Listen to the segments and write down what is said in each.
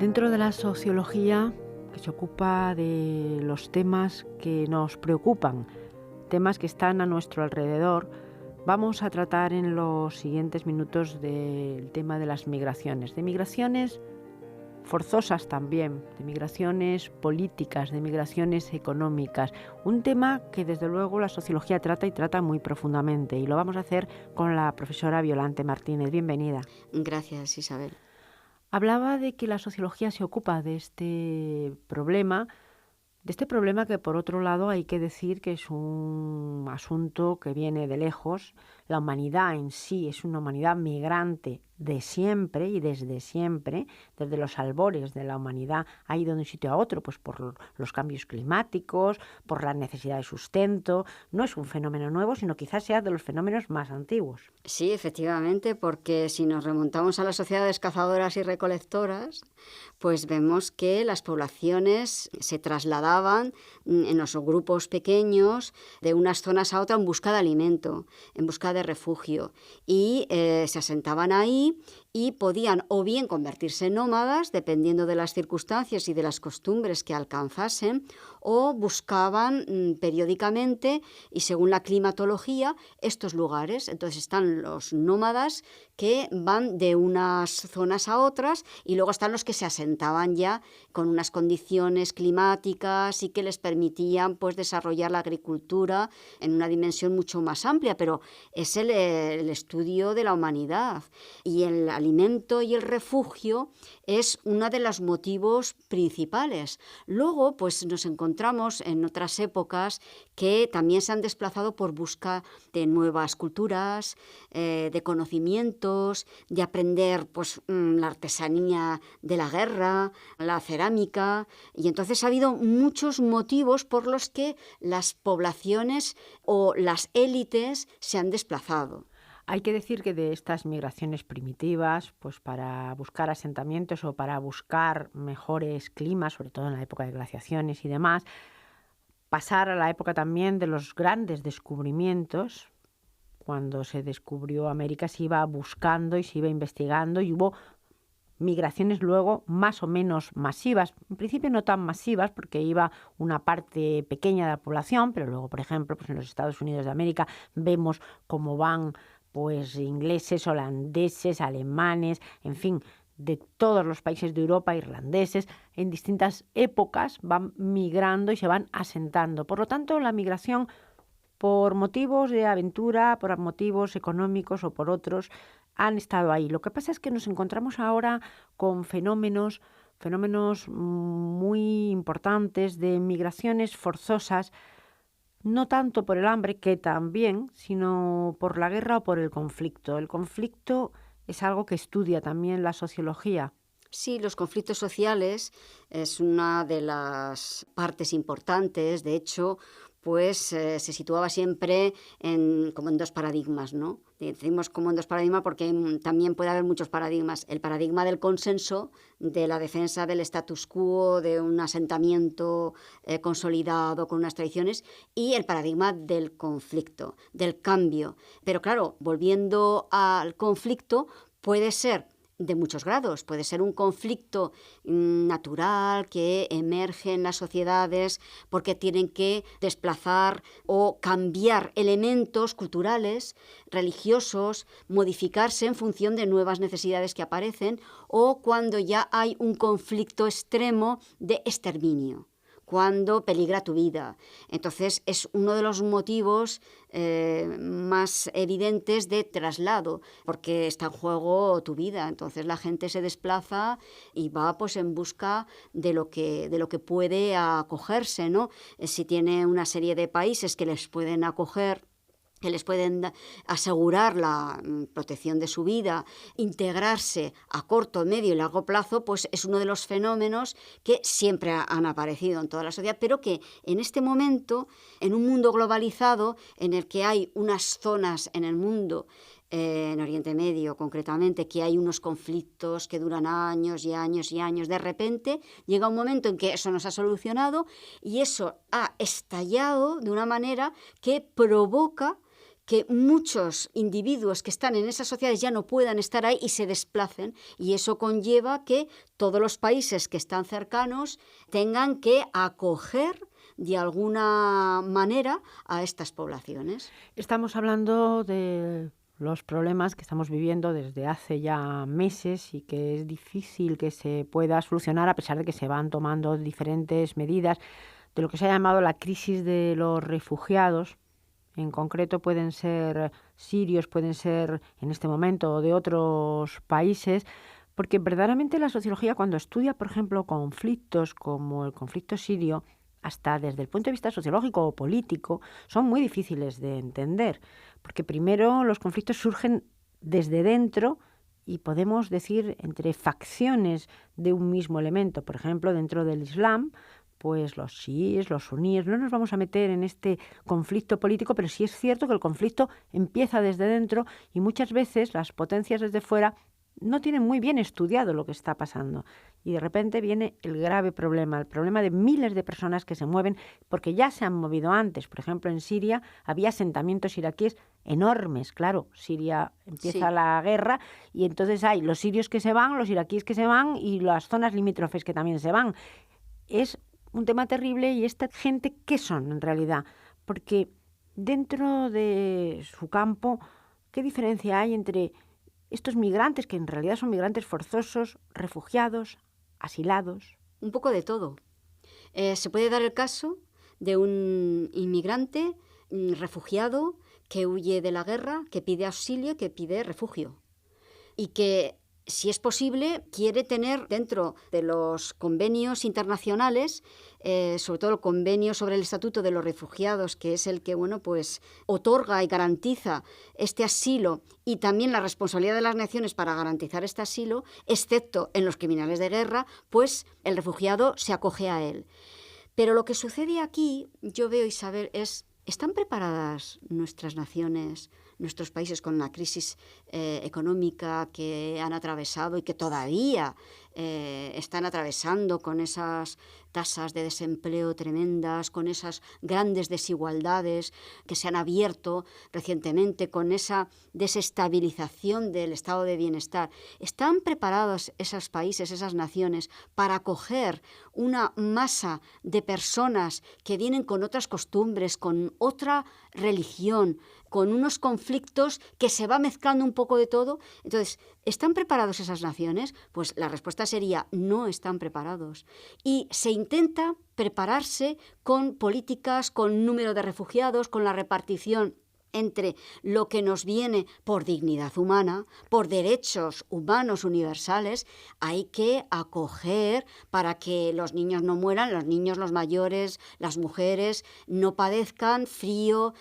Dentro de la sociología, que se ocupa de los temas que nos preocupan, temas que están a nuestro alrededor, vamos a tratar en los siguientes minutos del tema de las migraciones. De migraciones forzosas también, de migraciones políticas, de migraciones económicas. Un tema que desde luego la sociología trata y trata muy profundamente. Y lo vamos a hacer con la profesora Violante Martínez. Bienvenida. Gracias, Isabel. Hablaba de que la sociología se ocupa de este problema que por otro lado hay que decir que es un asunto que viene de lejos. La humanidad en sí es una humanidad migrante de siempre y desde siempre, desde los albores de la humanidad ha ido de un sitio a otro, pues por los cambios climáticos, por la necesidad de sustento. No es un fenómeno nuevo, sino quizás sea de los fenómenos más antiguos. Sí, efectivamente, porque si nos remontamos a las sociedades cazadoras y recolectoras, pues vemos que las poblaciones se trasladaban en los grupos pequeños de unas zonas a otras en busca de alimento, en busca de refugio, y se asentaban ahí y podían o bien convertirse en nómadas, dependiendo de las circunstancias y de las costumbres que alcanzasen, o buscaban periódicamente y según la climatología estos lugares. Entonces están los nómadas que van de unas zonas a otras y luego están los que se asentaban ya con unas condiciones climáticas y que les permitían pues desarrollar la agricultura en una dimensión mucho más amplia, pero es el estudio de la humanidad. Y el alimento y el refugio es uno de los motivos principales. Luego, pues nos encontramos en otras épocas que también se han desplazado por busca de nuevas culturas, de conocimientos, de aprender pues la artesanía de la guerra, la cerámica, y entonces ha habido muchos motivos por los que las poblaciones o las élites se han desplazado. Hay que decir que de estas migraciones primitivas, pues para buscar asentamientos o para buscar mejores climas, sobre todo en la época de glaciaciones y demás, pasar a la época también de los grandes descubrimientos. Cuando se descubrió América se iba buscando y se iba investigando y hubo migraciones luego más o menos masivas, en principio no tan masivas porque iba una parte pequeña de la población, pero luego, por ejemplo, pues en los Estados Unidos de América vemos cómo van pues ingleses, holandeses, alemanes, en fin, de todos los países de Europa, irlandeses, en distintas épocas van migrando y se van asentando. Por lo tanto, la migración por motivos de aventura, por motivos económicos o por otros, han estado ahí. Lo que pasa es que nos encontramos ahora con fenómenos muy importantes de migraciones forzosas, no tanto por el hambre, que también, sino por la guerra o por el conflicto. El conflicto es algo que estudia también la sociología. Sí, los conflictos sociales es una de las partes importantes. De hecho, pues se situaba siempre como en dos paradigmas, ¿no? Decimos como en dos paradigmas porque también puede haber muchos paradigmas. El paradigma del consenso, de la defensa del status quo, de un asentamiento consolidado con unas tradiciones, y el paradigma del conflicto, del cambio. Pero claro, volviendo al conflicto, puede ser de muchos grados. Puede ser un conflicto natural que emerge en las sociedades porque tienen que desplazar o cambiar elementos culturales, religiosos, modificarse en función de nuevas necesidades que aparecen, o cuando ya hay un conflicto extremo de exterminio, cuando peligra tu vida. Entonces es uno de los motivos más evidentes de traslado, porque está en juego tu vida. Entonces la gente se desplaza y va pues en busca de lo que puede acogerse, ¿no? Si tiene una serie de países que les pueden acoger, que les pueden asegurar la protección de su vida, integrarse a corto, medio y largo plazo, pues es uno de los fenómenos que siempre han aparecido en toda la sociedad, pero que en este momento, en un mundo globalizado, en el que hay unas zonas en el mundo, en Oriente Medio concretamente, que hay unos conflictos que duran años y años y años, de repente llega un momento en que eso no se ha solucionado y eso ha estallado de una manera que provoca que muchos individuos que están en esas sociedades ya no puedan estar ahí y se desplacen, y eso conlleva que todos los países que están cercanos tengan que acoger de alguna manera a estas poblaciones. Estamos hablando de los problemas que estamos viviendo desde hace ya meses y que es difícil que se pueda solucionar a pesar de que se van tomando diferentes medidas de lo que se ha llamado la crisis de los refugiados. En concreto pueden ser sirios, pueden ser en este momento de otros países, porque verdaderamente la sociología cuando estudia, por ejemplo, conflictos como el conflicto sirio, hasta desde el punto de vista sociológico o político, son muy difíciles de entender, porque primero los conflictos surgen desde dentro y podemos decir entre facciones de un mismo elemento. Por ejemplo, dentro del Islam, pues los chiíes, los suníes, no nos vamos a meter en este conflicto político, pero sí es cierto que el conflicto empieza desde dentro y muchas veces las potencias desde fuera no tienen muy bien estudiado lo que está pasando. Y de repente viene el grave problema, el problema de miles de personas que se mueven porque ya se han movido antes. Por ejemplo, en Siria había asentamientos iraquíes enormes. Claro, Siria empieza la guerra y entonces hay los sirios que se van, los iraquíes que se van y las zonas limítrofes que también se van. Es un tema terrible. ¿Y esta gente qué son en realidad? Porque dentro de su campo, ¿qué diferencia hay entre estos migrantes, que en realidad son migrantes forzosos, refugiados, asilados? Un poco de todo. Se puede dar el caso de un inmigrante refugiado que huye de la guerra, que pide auxilio, que pide refugio y que, si es posible, quiere tener dentro de los convenios internacionales, sobre todo el convenio sobre el Estatuto de los Refugiados, que es el que otorga y garantiza este asilo, y también la responsabilidad de las naciones para garantizar este asilo, excepto en los criminales de guerra, pues el refugiado se acoge a él. Pero lo que sucede aquí, yo veo, Isabel, ¿están preparadas nuestras naciones, nuestros países con la crisis económica que han atravesado y que todavía están atravesando, con esas tasas de desempleo tremendas, con esas grandes desigualdades que se han abierto recientemente, con esa desestabilización del estado de bienestar? ¿Están preparados esos países, esas naciones, para acoger una masa de personas que vienen con otras costumbres, con otra religión, con unos conflictos que se va mezclando un poco de todo? Entonces, ¿están preparados esas naciones? Pues la respuesta sería: no están preparados. Y se intenta prepararse con políticas, con número de refugiados, con la repartición entre lo que nos viene por dignidad humana, por derechos humanos universales. Hay que acoger para que los niños no mueran, los niños, los mayores, las mujeres no padezcan frío,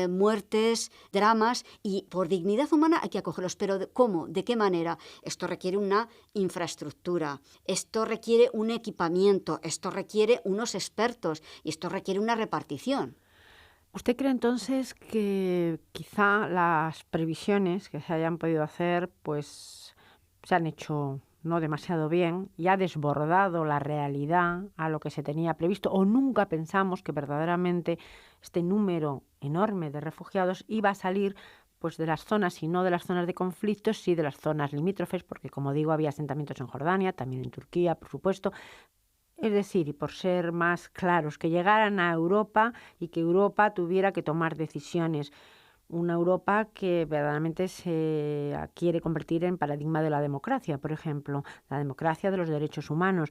muertes, dramas, y por dignidad humana hay que acogerlos. Pero ¿cómo? ¿De qué manera? Esto requiere una infraestructura, esto requiere un equipamiento, esto requiere unos expertos y esto requiere una repartición. ¿Usted cree entonces que quizá las previsiones que se hayan podido hacer pues se han hecho no demasiado bien y ha desbordado la realidad a lo que se tenía previsto, o nunca pensamos que verdaderamente este número enorme de refugiados iba a salir pues de las zonas, y no de las zonas de conflictos, sí de las zonas limítrofes, porque como digo había asentamientos en Jordania, también en Turquía, por supuesto? Es decir, y por ser más claros, que llegaran a Europa y que Europa tuviera que tomar decisiones. Una Europa que verdaderamente se quiere convertir en paradigma de la democracia, por ejemplo, la democracia de los derechos humanos.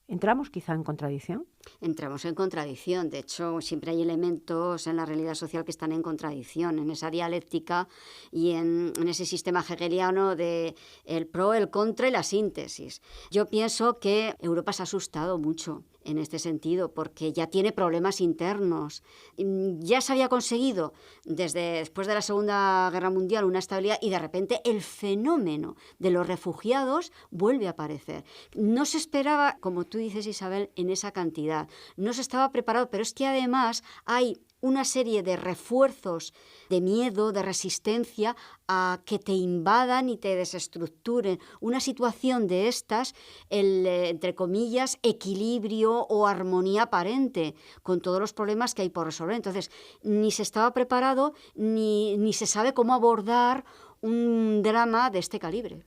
¿Entramos quizá en contradicción? Entramos en contradicción. De hecho, siempre hay elementos en la realidad social que están en contradicción, en esa dialéctica y en ese sistema hegeliano de el pro, el contra y la síntesis. Yo pienso que Europa se ha asustado mucho en este sentido, porque ya tiene problemas internos. Ya se había conseguido después de la Segunda Guerra Mundial una estabilidad, y de repente el fenómeno de los refugiados vuelve a aparecer. No se esperaba, como tú dices, Isabel, en esa cantidad. No se estaba preparado, pero es que además hay una serie de refuerzos de miedo, de resistencia a que te invadan y te desestructuren. Una situación de estas, entre comillas, equilibrio o armonía aparente, con todos los problemas que hay por resolver. Entonces, ni se estaba preparado, ni se sabe cómo abordar un drama de este calibre.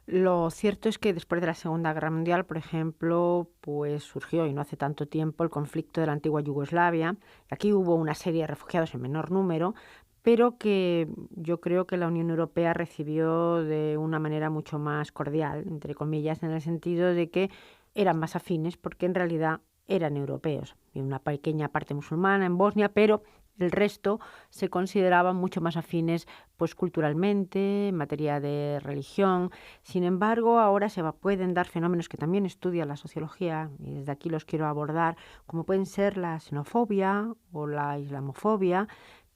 Lo cierto es que después de la Segunda Guerra Mundial, por ejemplo, pues surgió, y no hace tanto tiempo, el conflicto de la antigua Yugoslavia. Aquí hubo una serie de refugiados en menor número, pero que yo creo que la Unión Europea recibió de una manera mucho más cordial, entre comillas, en el sentido de que eran más afines, porque en realidad eran europeos. Y una pequeña parte musulmana en Bosnia, pero el resto se consideraban mucho más afines, pues culturalmente, en materia de religión. Sin embargo, ahora pueden dar fenómenos que también estudia la sociología, y desde aquí los quiero abordar, como pueden ser la xenofobia o la islamofobia,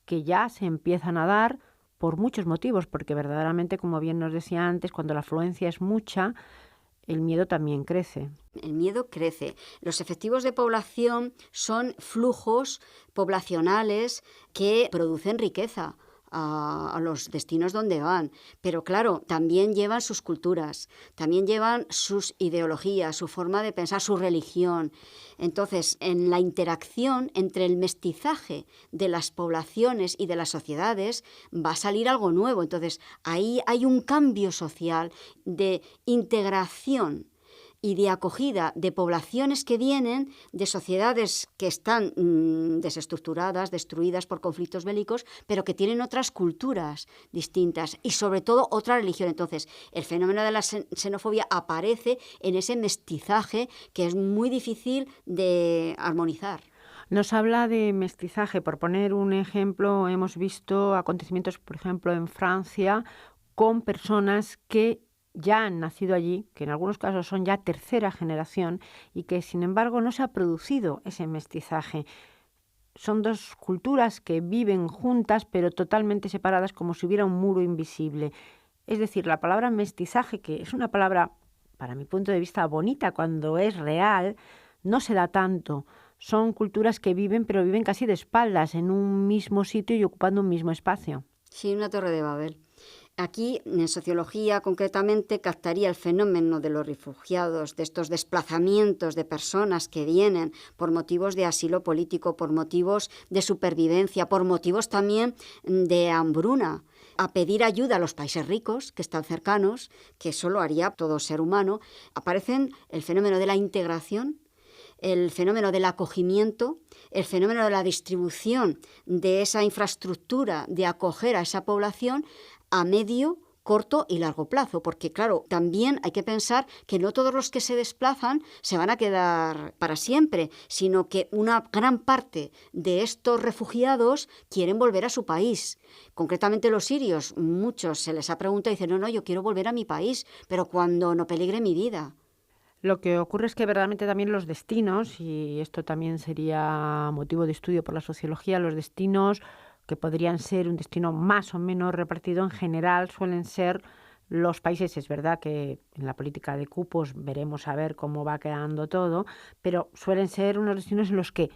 que ya se empiezan a dar por muchos motivos, porque verdaderamente, como bien nos decía antes, cuando la afluencia es mucha, el miedo también crece. El miedo crece. Los efectivos de población son flujos poblacionales que producen riqueza a los destinos donde van. Pero claro, también llevan sus culturas, también llevan sus ideologías, su forma de pensar, su religión. Entonces, en la interacción entre el mestizaje de las poblaciones y de las sociedades va a salir algo nuevo. Entonces, ahí hay un cambio social de integración y de acogida de poblaciones que vienen de sociedades que están desestructuradas, destruidas por conflictos bélicos, pero que tienen otras culturas distintas y sobre todo otra religión. Entonces, el fenómeno de la xenofobia aparece en ese mestizaje que es muy difícil de armonizar. Nos habla de mestizaje. Por poner un ejemplo, hemos visto acontecimientos, por ejemplo, en Francia, con personas que ya han nacido allí, que en algunos casos son ya tercera generación y que sin embargo no se ha producido ese mestizaje. Son dos culturas que viven juntas pero totalmente separadas, como si hubiera un muro invisible. Es decir, la palabra mestizaje, que es una palabra, para mi punto de vista, bonita cuando es real, no se da tanto. Son culturas que viven, pero viven casi de espaldas en un mismo sitio y ocupando un mismo espacio. Sí, una torre de Babel. Aquí, en sociología concretamente, captaría el fenómeno de los refugiados, de estos desplazamientos de personas que vienen por motivos de asilo político, por motivos de supervivencia, por motivos también de hambruna, a pedir ayuda a los países ricos que están cercanos, que eso lo haría todo ser humano. Aparecen el fenómeno de la integración, el fenómeno del acogimiento, el fenómeno de la distribución de esa infraestructura de acoger a esa población a medio, corto y largo plazo, porque claro, también hay que pensar que no todos los que se desplazan se van a quedar para siempre, sino que una gran parte de estos refugiados quieren volver a su país. Concretamente los sirios, muchos se les ha preguntado y dicen, no, yo quiero volver a mi país, pero cuando no peligre mi vida. Lo que ocurre es que verdaderamente también los destinos, y esto también sería motivo de estudio por la sociología, los destinos que podrían ser un destino más o menos repartido en general suelen ser los países. Es verdad que en la política de cupos veremos a ver cómo va quedando todo, pero suelen ser unos destinos en los que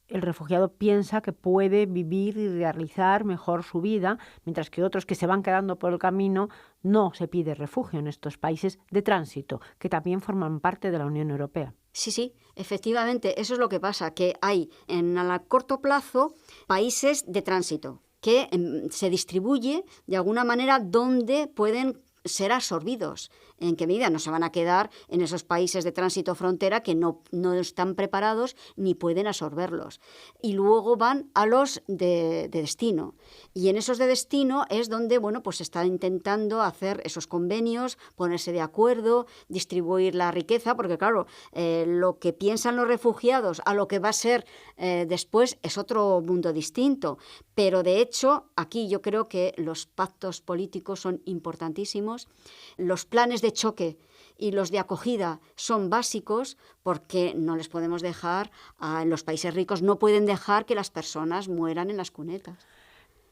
el refugiado piensa que puede vivir y realizar mejor su vida, mientras que otros que se van quedando por el camino no se pide refugio en estos países de tránsito, que también forman parte de la Unión Europea. Sí, efectivamente, eso es lo que pasa, que hay a corto plazo países de tránsito que se distribuye de alguna manera donde pueden ser absorbidos. ¿En qué medida? No se van a quedar en esos países de tránsito frontera que no están preparados ni pueden absorberlos. Y luego van a los de destino. Y en esos de destino es donde, pues se está intentando hacer esos convenios, ponerse de acuerdo, distribuir la riqueza, porque claro, lo que piensan los refugiados a lo que va a ser después es otro mundo distinto. Pero de hecho, aquí yo creo que los pactos políticos son importantísimos. Los planes de choque y los de acogida son básicos porque no les podemos dejar, en los países ricos no pueden dejar que las personas mueran en las cunetas.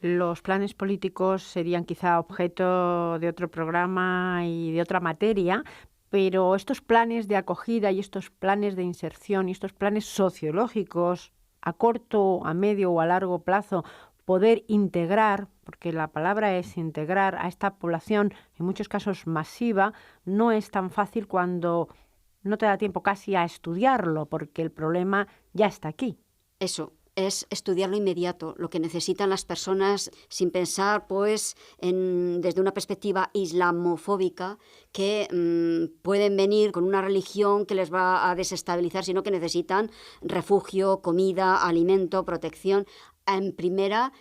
Los planes políticos serían quizá objeto de otro programa y de otra materia, pero estos planes de acogida y estos planes de inserción y estos planes sociológicos a corto, a medio o a largo plazo poder integrar, porque la palabra es integrar a esta población, en muchos casos masiva, no es tan fácil cuando no te da tiempo casi a estudiarlo, porque el problema ya está aquí. Eso es estudiar lo inmediato, lo que necesitan las personas sin pensar pues desde una perspectiva islamofóbica que pueden venir con una religión que les va a desestabilizar, sino que necesitan refugio, comida, alimento, protección en primera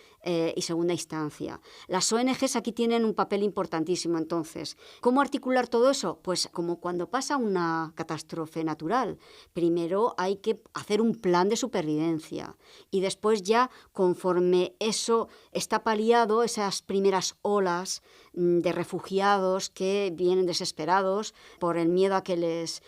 y segunda instancia. Las ONGs aquí tienen un papel importantísimo, entonces. ¿Cómo articular todo eso? Pues como cuando pasa una catástrofe natural. Primero hay que hacer un plan de supervivencia y después ya, conforme eso está paliado, esas primeras olas de refugiados que vienen desesperados por el miedo a que les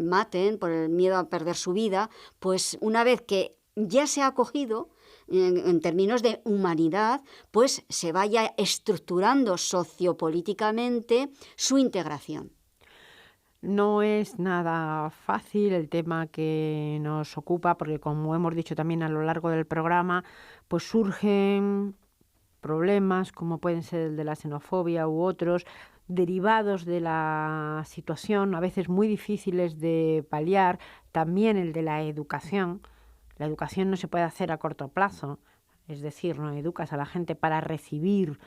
maten, por el miedo a perder su vida, pues una vez que ya se ha acogido, en términos de humanidad, pues se vaya estructurando sociopolíticamente su integración. No es nada fácil el tema que nos ocupa, porque como hemos dicho también a lo largo del programa, pues surgen problemas como pueden ser el de la xenofobia u otros, derivados de la situación, a veces muy difíciles de paliar, también el de la educación. La educación no se puede hacer a corto plazo, es decir, no educas a la gente para recibir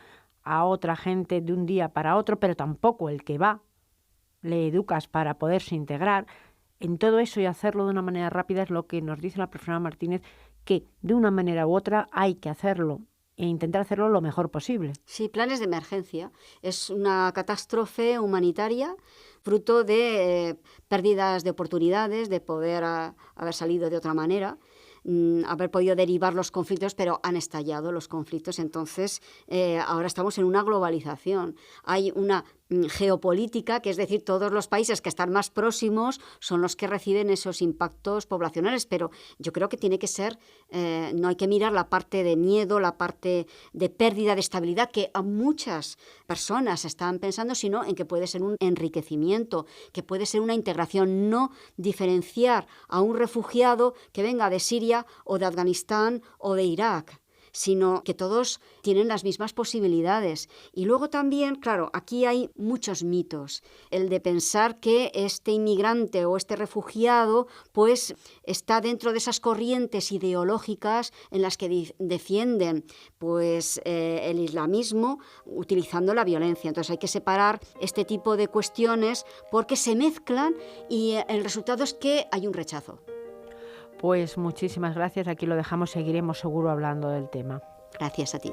a otra gente de un día para otro, pero tampoco el que va le educas para poderse integrar. En todo eso y hacerlo de una manera rápida es lo que nos dice la profesora Martínez, que de una manera u otra hay que hacerlo e intentar hacerlo lo mejor posible. Sí, planes de emergencia. Es una catástrofe humanitaria fruto de pérdidas de oportunidades, de poder haber salido de otra manera, haber podido derivar los conflictos, pero han estallado los conflictos. Entonces, ahora estamos en una globalización. Hay una geopolítica, que es decir, todos los países que están más próximos son los que reciben esos impactos poblacionales, pero yo creo que tiene que ser, no hay que mirar la parte de miedo, la parte de pérdida de estabilidad, que a muchas personas están pensando, sino en que puede ser un enriquecimiento, que puede ser una integración, no diferenciar a un refugiado que venga de Siria o de Afganistán o de Irak, sino que todos tienen las mismas posibilidades. Y luego también, claro, aquí hay muchos mitos. El de pensar que este inmigrante o este refugiado pues está dentro de esas corrientes ideológicas en las que defienden pues el islamismo utilizando la violencia. Entonces hay que separar este tipo de cuestiones porque se mezclan y el resultado es que hay un rechazo. Pues muchísimas gracias, aquí lo dejamos, seguiremos seguro hablando del tema. Gracias a ti.